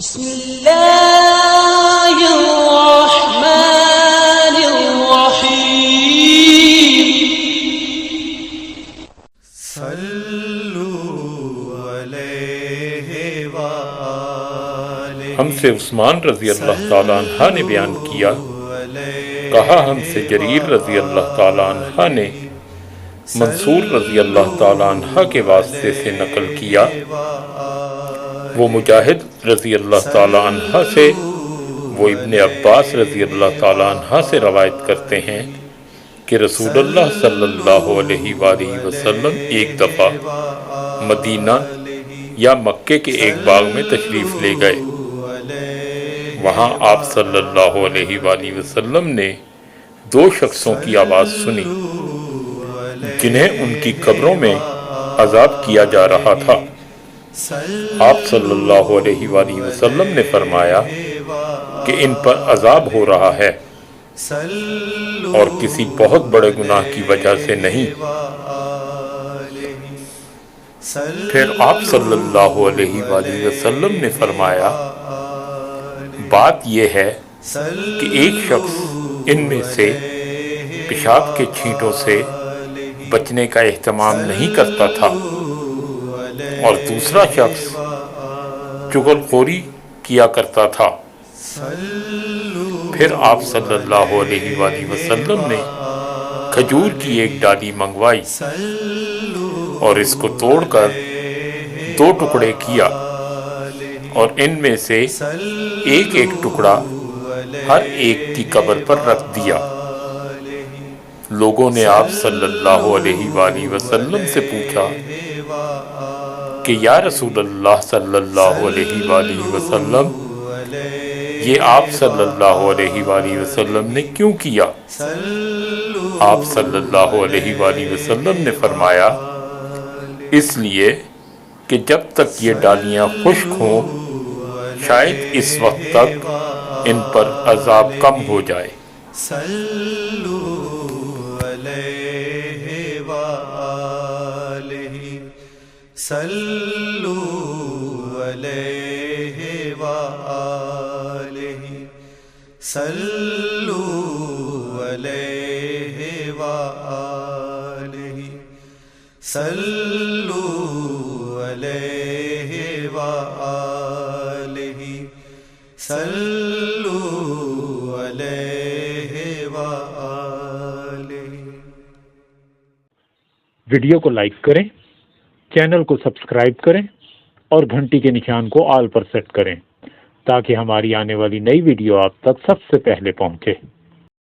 بسم اللہ الرحمن الرحیم صلو علیہ وآلہ۔ ہم سے عثمان رضی اللہ تعالیٰ عنہ نے بیان کیا، کہا ہم سے جریر رضی اللہ تعالیٰ عنہ نے منصور رضی اللہ تعالیٰ عنہ کے واسطے سے نقل کیا، وہ مجاہد رضی اللہ تعالیٰ عنہ سے، وہ ابن عباس رضی اللہ تعالیٰ عنہ سے روایت کرتے ہیں کہ رسول اللہ صلی اللہ علیہ وآلہ وسلم ایک دفعہ مدینہ یا مکے کے ایک باغ میں تشریف لے گئے۔ وہاں آپ صلی اللہ علیہ وآلہ وسلم نے دو شخصوں کی آواز سنی جنہیں ان کی قبروں میں عذاب کیا جا رہا تھا۔ آپ صلی اللہ علیہ وآلہ وسلم نے فرمایا کہ ان پر عذاب ہو رہا ہے اور کسی بہت بڑے گناہ کی وجہ سے نہیں۔ پھر آپ صلی اللہ علیہ وآلہ وسلم نے فرمایا، بات یہ ہے کہ ایک شخص ان میں سے پیشاب کے چھینٹوں سے بچنے کا اہتمام نہیں کرتا تھا اور دوسرا شخص چغل خوری کیا کرتا تھا۔ پھر آپ صلی اللہ علیہ وآلہ وسلم نے کھجور کی ایک ڈالی منگوائی اور اس کو توڑ کر دو ٹکڑے کیا اور ان میں سے ایک ایک ٹکڑا ہر ایک کی قبر پر رکھ دیا۔ لوگوں نے آپ صلی اللہ علیہ وآلہ وسلم سے پوچھا کہ یا رسول اللہ صلی اللہ علیہ وآلہ وسلم، یہ آپ صلی اللہ علیہ وآلہ وسلم نے کیوں کیا؟ آپ صلی اللہ علیہ وآلہ وسلم نے فرمایا، اس لیے کہ جب تک یہ ڈالیاں خشک ہوں شاید اس وقت تک ان پر عذاب کم ہو جائے۔ صلو علیہ وآلہ، صلو علیہ وآلہ، صلو علیہ وآلہ، صلو علیہ وآلہ۔ ویڈیو کو لائک کریں، چینل کو سبسکرائب کریں اور گھنٹی کے نشان کو آل پر سیٹ کریں تاکہ ہماری آنے والی نئی ویڈیو آپ تک سب سے پہلے پہنچے۔